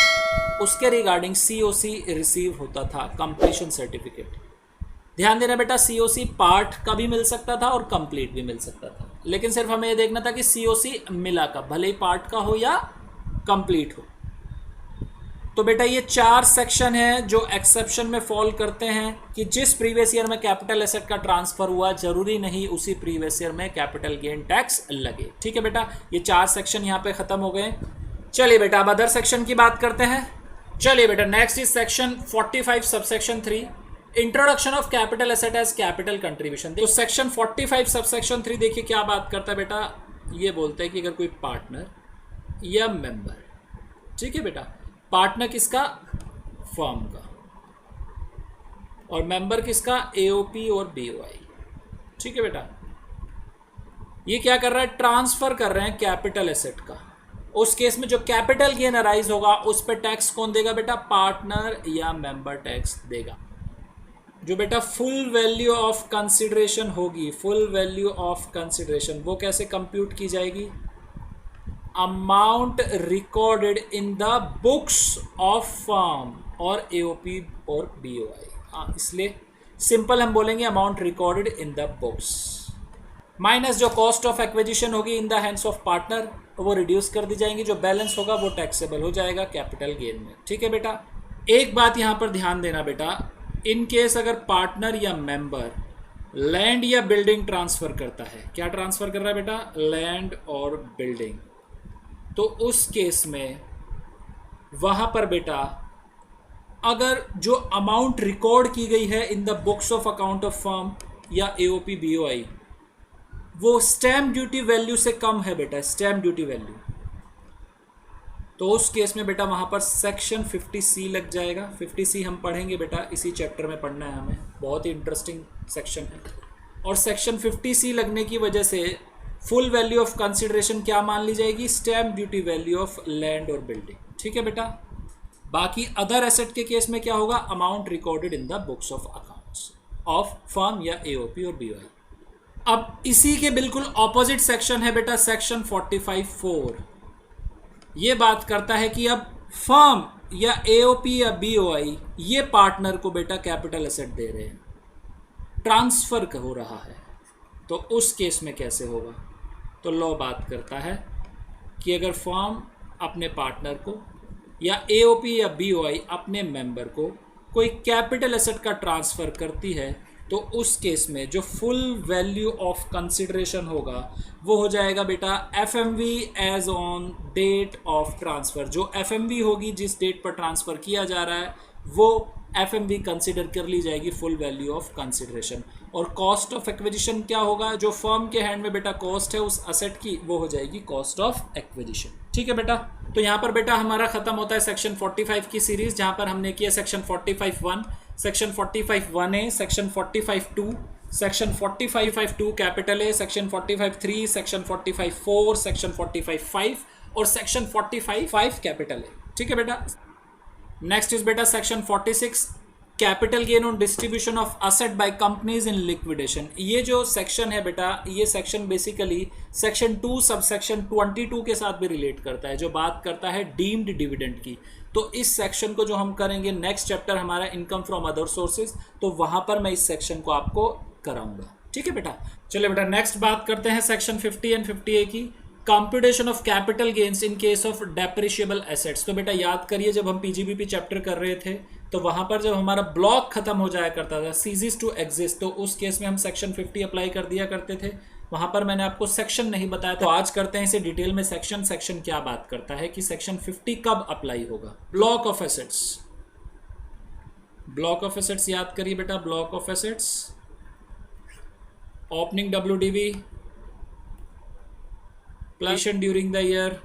[SPEAKER 1] उसके रिगार्डिंग सीओसी रिसीव होता था, कंप्लीशन सर्टिफिकेट। ध्यान देना बेटा, सीओसी पार्ट का भी मिल सकता था और कंप्लीट भी मिल सकता था, लेकिन सिर्फ हमें ये देखना था कि सीओसी मिला का, भले ही पार्ट का हो या कंप्लीट हो। तो बेटा ये 4 सेक्शन है जो एक्सेप्शन में फॉल करते हैं कि जिस प्रीवियस ईयर में कैपिटल एसेट का ट्रांसफर हुआ जरूरी नहीं उसी प्रीवियस ईयर में कैपिटल गेन टैक्स लगे। ठीक है बेटा, ये 4 सेक्शन यहाँ पे खत्म हो गए। चलिए बेटा अब अदर सेक्शन की बात करते हैं। चलिए बेटा next is section 45 subsection 3 introduction of capital asset as capital contribution. तो सेक्शन 45 सबसेक्शन 3 देखिए क्या बात करता है बेटा, ये बोलते हैं कि अगर कोई पार्टनर या मेंबर, ठीक है बेटा, पार्टनर किसका, फर्म का, और मेंबर किसका, एओपी और बीओआई। ठीक है बेटा, ये क्या कर रहा है, ट्रांसफर कर रहे हैं कैपिटल एसेट का। उस केस में जो कैपिटल गेन अराइज होगा उस पर टैक्स कौन देगा बेटा, पार्टनर या मेंबर टैक्स देगा। जो बेटा फुल वैल्यू ऑफ कंसिडरेशन होगी, फुल वैल्यू ऑफ कंसिडरेशन वो कैसे कंप्यूट की जाएगी, amount recorded in the books of firm और एओपी और बीओआई। इसलिए सिंपल हम बोलेंगे amount recorded in the books minus जो कॉस्ट ऑफ एक्विजिशन होगी in the hands of partner, वो रिड्यूस कर दी जाएंगी, जो बैलेंस होगा वो टैक्सेबल हो जाएगा कैपिटल गेन में। ठीक है बेटा, एक बात यहां पर ध्यान देना बेटा, इन केस अगर पार्टनर या मेंबर लैंड या बिल्डिंग ट्रांसफर करता है, क्या ट्रांसफर कर रहा है बेटा, लैंड और बिल्डिंग, तो उस केस में वहां पर बेटा अगर जो अमाउंट रिकॉर्ड की गई है in the books of account of firm या एओपी बीओआई वो स्टैम्प ड्यूटी वैल्यू से कम है बेटा, स्टैम्प ड्यूटी वैल्यू, तो उस केस में बेटा वहां पर सेक्शन 50C लग जाएगा। 50C हम पढ़ेंगे बेटा, इसी चैप्टर में पढ़ना है हमें, बहुत ही इंटरेस्टिंग सेक्शन है। और सेक्शन 50C लगने की वजह से फुल वैल्यू ऑफ कंसिडरेशन क्या मान ली जाएगी, stamp duty value of land और बिल्डिंग। ठीक है बेटा, बाकी अदर एसेट के केस में क्या होगा, amount recorded in the books of accounts of firm या एओपी और बीओआई। अब इसी के बिल्कुल ऑपोजिट सेक्शन है बेटा सेक्शन 45(4). ये बात करता है कि अब फर्म या एओपी या बीओआई ये पार्टनर को बेटा कैपिटल एसेट दे रहे हैं, ट्रांसफर हो रहा है, तो उस केस में कैसे होगा, तो लॉ बात करता है कि अगर फर्म अपने पार्टनर को या एओपी या बीओआई अपने मेंबर को कोई कैपिटल एसेट का ट्रांसफ़र करती है तो उस केस में जो फुल वैल्यू ऑफ कंसिडरेशन होगा वो हो जाएगा बेटा FMV as on date of transfer. जो एफएमवी होगी जिस डेट पर ट्रांसफ़र किया जा रहा है वो एफएमवी कंसिडर कर ली जाएगी फुल वैल्यू ऑफ कंसिडरेशन। और कॉस्ट ऑफ एक्विजिशन क्या होगा, जो फर्म के हैंड में बेटा कॉस्ट है उस असेट की वो हो जाएगी कॉस्ट ऑफ एक्विजिशन। ठीक है बेटा, तो यहाँ पर बेटा हमारा खत्म होता है सेक्शन 45 की सीरीज, जहाँ पर हमने किया section 45(1), section 45(1)(a), section 45(2), section 45(2) capital A, section 45(3), section 45(4), section 45(5) और सेक्शन 45(5) कैपिटल ए। ठीक है बेटा, नेक्स्ट इज बेटा section 46 capital gain on distribution of asset by companies in liquidation. ये जो सेक्शन है बेटा, ये सेक्शन बेसिकली सेक्शन 2 सबसेक्शन 22 के साथ भी रिलेट करता है, जो बात करता है डीम्ड डिविडेंड की। तो इस सेक्शन को जो हम करेंगे नेक्स्ट चैप्टर हमारा इनकम फ्रॉम अदर सोर्सेज, तो वहां पर मैं इस सेक्शन को आपको कराऊंगा। ठीक है बेटा, चलिए बेटा नेक्स्ट बात करते हैं सेक्शन 50 एंड 50A की, computation of capital gains in case of depreciable assets. तो बेटा याद करिए जब हम पीजीबीपी चैप्टर कर रहे थे तो वहां पर जब हमारा ब्लॉक खत्म हो जाया करता था सीजीज टू एग्जिस्ट, तो उस केस में हम सेक्शन 50 अप्लाई कर दिया करते थे। वहां पर मैंने आपको सेक्शन नहीं बताया, तो आज करते हैं इसे डिटेल में। सेक्शन क्या बात करता है कि सेक्शन 50 कब अप्लाई होगा। Block of assets, block of assets याद करिए बेटा, block of assets opening WDV plus during the year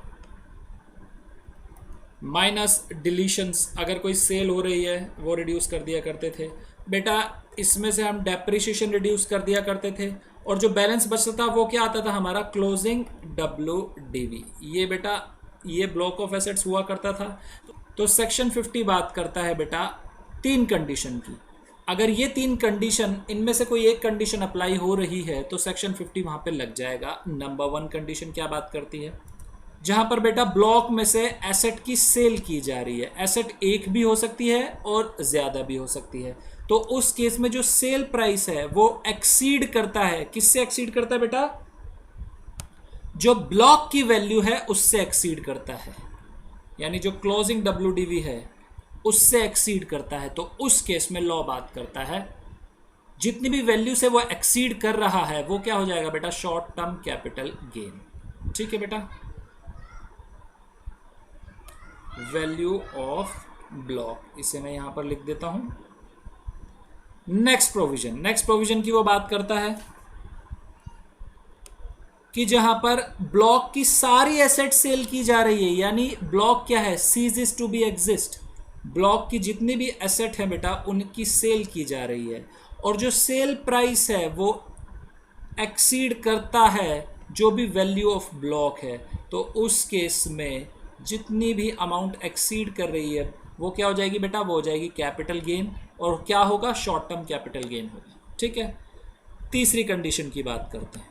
[SPEAKER 1] minus deletions, अगर कोई सेल हो रही है वो रिड्यूस कर दिया करते थे बेटा। इसमें से हम डेप्रिसिएशन रिड्यूस कर दिया करते थे, और जो बैलेंस बचता था वो क्या आता था हमारा, क्लोजिंग WDV। ये बेटा ये ब्लॉक ऑफ एसेट्स हुआ करता था। तो सेक्शन 50 बात करता है बेटा 3 कंडीशन की। अगर ये 3 कंडीशन इनमें से कोई एक कंडीशन अप्लाई हो रही है तो सेक्शन 50 वहाँ पे लग जाएगा। नंबर 1 कंडीशन क्या बात करती है, जहाँ पर बेटा ब्लॉक में से एसेट की सेल की जा रही है। एसेट एक भी हो सकती है और ज़्यादा भी हो सकती है। तो उस केस में जो सेल प्राइस है वो एक्सीड करता है, किससे एक्सीड करता है बेटा, जो ब्लॉक की वैल्यू है उससे एक्सीड करता है, यानी जो क्लोजिंग WDV है उससे एक्सीड करता है। तो उस केस में लॉ बात करता है जितनी भी वैल्यू से वो एक्सीड कर रहा है वो क्या हो जाएगा बेटा, शॉर्ट टर्म कैपिटल गेन। ठीक है बेटा, वैल्यू ऑफ ब्लॉक, इसे मैं यहां पर लिख देता हूं। नेक्स्ट प्रोविजन की वो बात करता है कि जहां पर ब्लॉक की सारी एसेट सेल की जा रही है, यानी ब्लॉक क्या है, ceases to be exist. Block की जितनी भी एसेट है बेटा उनकी सेल की जा रही है, और जो सेल प्राइस है वो एक्सीड करता है जो भी वैल्यू ऑफ ब्लॉक है। तो उस केस में जितनी भी अमाउंट एक्सीड कर रही है वो क्या हो जाएगी बेटा, वो हो जाएगी कैपिटल गेन, और क्या होगा, शॉर्ट टर्म कैपिटल गेन होगा। ठीक है, तीसरी कंडीशन की बात करते हैं,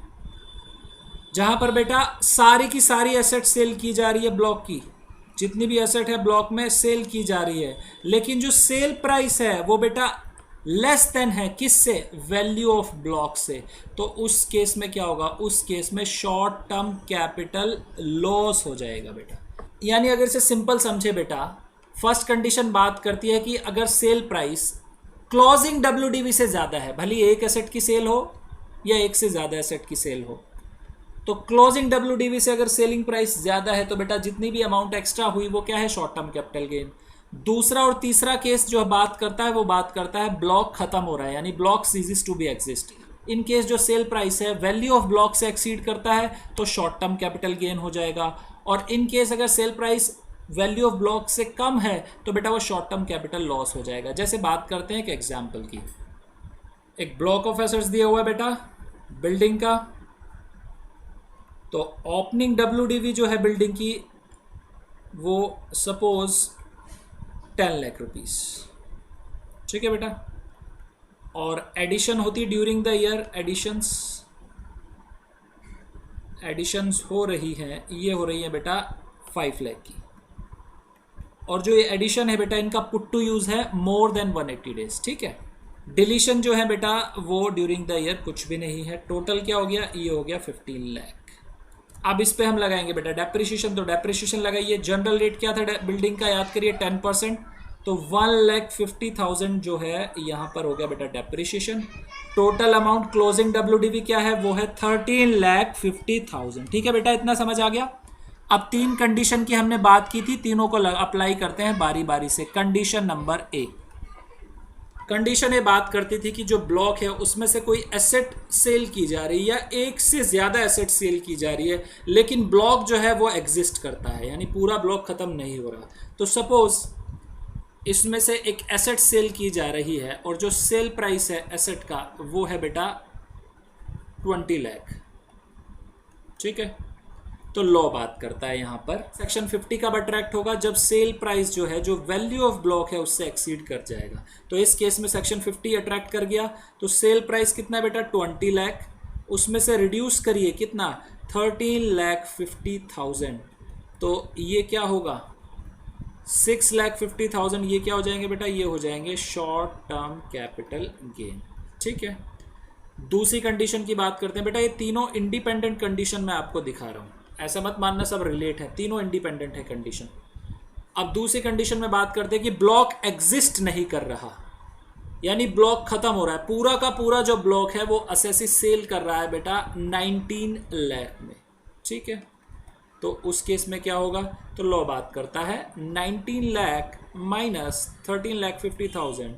[SPEAKER 1] जहां पर बेटा सारी की सारी एसेट सेल की जा रही है, ब्लॉक की जितनी भी एसेट है ब्लॉक में सेल की जा रही है, लेकिन जो सेल प्राइस है वो बेटा लेस देन है किससे, वैल्यू ऑफ ब्लॉक से। तो उस केस में क्या होगा, उस केस में शॉर्ट टर्म कैपिटल लॉस हो जाएगा बेटा। यानी अगर इसे सिंपल समझे बेटा, फर्स्ट कंडीशन बात करती है कि अगर सेल प्राइस क्लोजिंग WDV से ज़्यादा है, भले एक एसेट की सेल हो या एक से ज़्यादा एसेट की सेल हो, तो क्लोजिंग WDV से अगर सेलिंग प्राइस ज़्यादा है तो बेटा जितनी भी अमाउंट एक्स्ट्रा हुई वो क्या है, शॉर्ट टर्म कैपिटल गेन। दूसरा और तीसरा केस जो बात करता है वो बात करता है ब्लॉक खत्म हो रहा है, यानी block ceases to be exist. In case जो सेल प्राइस है वैल्यू ऑफ ब्लॉक से एक्सीड करता है तो शॉर्ट टर्म कैपिटल गेन हो जाएगा, और इन केस अगर sale price value of block से कम है तो बेटा वो शॉर्ट टर्म कैपिटल लॉस हो जाएगा। जैसे बात करते हैं एक एग्जाम्पल की, एक ब्लॉक ऑफ एसेट्स दिया हुआ है बेटा बिल्डिंग का, तो ओपनिंग WDV जो है बिल्डिंग की वो सपोज 10 लाख रुपीस। ठीक है बेटा, और एडिशन होती ड्यूरिंग द ईयर, एडिशंस हो रही हैं, ये हो रही है बेटा 5 लाख की, और जो ये एडिशन है बेटा इनका पुट टू यूज है मोर देन 180 डेज। ठीक है, डिलीशन जो है बेटा वो ड्यूरिंग द ईयर कुछ भी नहीं है। टोटल क्या हो गया, ये हो गया 15 लाख। अब इस पे हम लगाएंगे बेटा डेप्रिसिएशन, तो डेप्रिसिएशन लगाइए। जनरल रेट क्या था बिल्डिंग का, याद करिए 10%, तो 1,50,000 जो है यहाँ पर हो गया बेटा depreciation. Total amount closing WDV क्या है, वो है 13,50,000। ठीक है बेटा, इतना समझ आ गया। अब 3 कंडीशन की हमने बात की थी, तीनों को अप्लाई करते हैं बारी बारी से। कंडीशन नंबर 1, कंडीशन ये बात करती थी कि जो ब्लॉक है उसमें से कोई एसेट सेल की जा रही है या एक से ज़्यादा एसेट सेल की जा रही है, लेकिन ब्लॉक जो है वो एग्जिस्ट करता है, यानी पूरा ब्लॉक ख़त्म नहीं हो रहा। तो सपोज इसमें से एक एसेट सेल की जा रही है और जो सेल प्राइस है एसेट का वो है बेटा 20 लाख। ठीक है, तो लॉ बात करता है यहाँ पर सेक्शन 50 का अट्रैक्ट होगा जब सेल प्राइस जो है जो वैल्यू ऑफ ब्लॉक है उससे एक्सीड कर जाएगा। तो इस केस में सेक्शन 50 अट्रैक्ट कर गया, तो सेल प्राइस कितना है बेटा 20 लाख, उसमें से रिड्यूस करिए कितना 13,50,000, तो ये क्या होगा 6,50,000। ये क्या हो जाएंगे बेटा, ये हो जाएंगे शॉर्ट टर्म कैपिटल गेन। ठीक है, दूसरी कंडीशन की बात करते हैं बेटा। ये तीनों इंडिपेंडेंट कंडीशन मैं आपको दिखा रहा हूँ, ऐसा मत मानना सब रिलेट है, तीनों इंडिपेंडेंट है कंडीशन। अब दूसरी कंडीशन में बात करते हैं कि ब्लॉक एग्जिस्ट नहीं कर रहा, यानी ब्लॉक खत्म हो रहा है, पूरा का पूरा जो ब्लॉक है वो असेसी सेल कर रहा है बेटा 19 लाख में। ठीक है, तो उस केस में क्या होगा, तो लॉ बात करता है 19 लाख माइनस 13,50,000,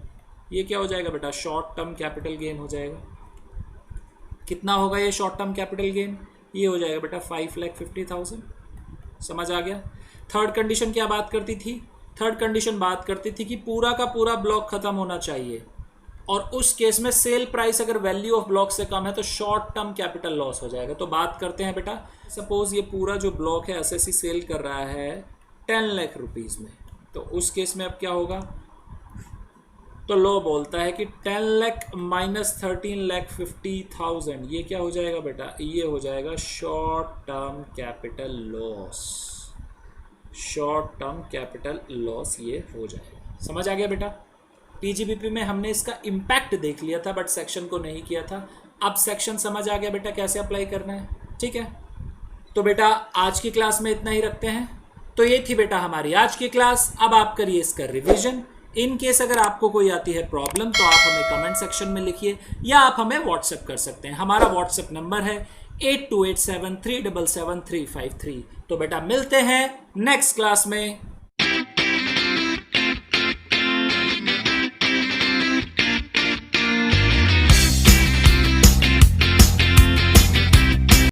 [SPEAKER 1] ये क्या हो जाएगा बेटा शॉर्ट टर्म कैपिटल गेन हो जाएगा। कितना होगा ये शॉर्ट टर्म कैपिटल गेन? ये हो जाएगा बेटा 5,50,000। समझ आ गया? थर्ड कंडीशन क्या बात करती थी? थर्ड कंडीशन बात करती थी कि पूरा का पूरा ब्लॉक खत्म होना चाहिए, और उस केस में सेल प्राइस अगर वैल्यू ऑफ ब्लॉक से कम है तो शॉर्ट टर्म कैपिटल लॉस हो जाएगा। तो बात करते हैं बेटा, सपोज ये पूरा जो ब्लॉक है एसएससी सेल कर रहा है 10 लाख रुपीस में, तो उस केस में अब क्या होगा? तो लॉ बोलता है कि 10 लाख माइनस 13,50,000, ये क्या हो जाएगा बेटा? ये हो जाएगा short term capital loss. Short term capital loss ये हो जाएगा। समझ आ गया बेटा? पीजीबीपी में हमने इसका इम्पैक्ट देख लिया था बट सेक्शन को नहीं किया था। अब सेक्शन समझ आ गया बेटा कैसे अप्लाई करना है? ठीक है, तो बेटा आज की क्लास में इतना ही रखते हैं। तो ये थी बेटा हमारी आज की क्लास। अब आप करिए इसका रिवीजन। इन केस अगर आपको कोई आती है प्रॉब्लम तो आप हमें कमेंट सेक्शन में लिखिए या आप हमें व्हाट्सएप कर सकते हैं। हमारा व्हाट्सएप नंबर है 8287377353। तो बेटा मिलते हैं नेक्स्ट क्लास में।